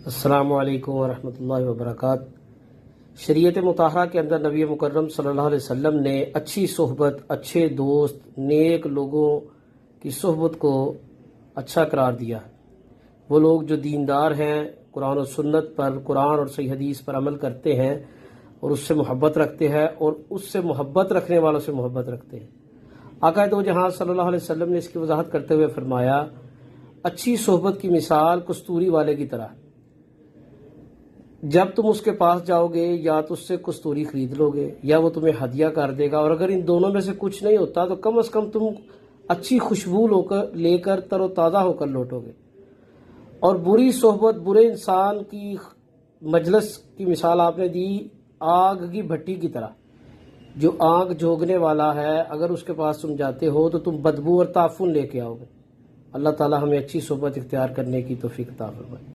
अस्सलामु अलैकुम वरहमतुल्लाहि वबरकात। शरीयत मुताहरा के अंदर नबी मुकर्रम सल्लल्लाहु अलैहि वसल्लम ने अच्छी सोहबत, अच्छे दोस्त, नेक लोगों की सोहबत को अच्छा करार दिया। वो लोग जो दीनदार हैं, कुरान और सुन्नत पर, कुरान और सही हदीस पर अमल करते हैं और उससे मोहब्बत रखते हैं और उससे मोहब्बत रखने वालों से मोहब्बत रखते हैं। आका दो जहां सल्लल्लाहु अलैहि वसल्लम ने इसकी वजाहत करते हुए फरमाया, अच्छी सोहबत की मिसाल कस्तूरी वाले की तरह। जब तुम उसके पास जाओगे या तो उससे कस्तूरी खरीद लोगे या वो तुम्हें हदिया कर देगा, और अगर इन दोनों में से कुछ नहीं होता तो कम से कम तुम अच्छी खुशबू लेकर तरोताज़ा होकर लौटोगे। और बुरी सोहबत, बुरे इंसान की मजलिस की मिसाल आपने दी आग की भट्टी की तरह। जो आग झोंकने वाला है, अगर उसके पास तुम जाते हो तो तुम बदबू और ताफुन लेके आओगे। अल्लाह ताला हमें अच्छी सोहबत इख्तियार करने की तौफीक अता फरमाए।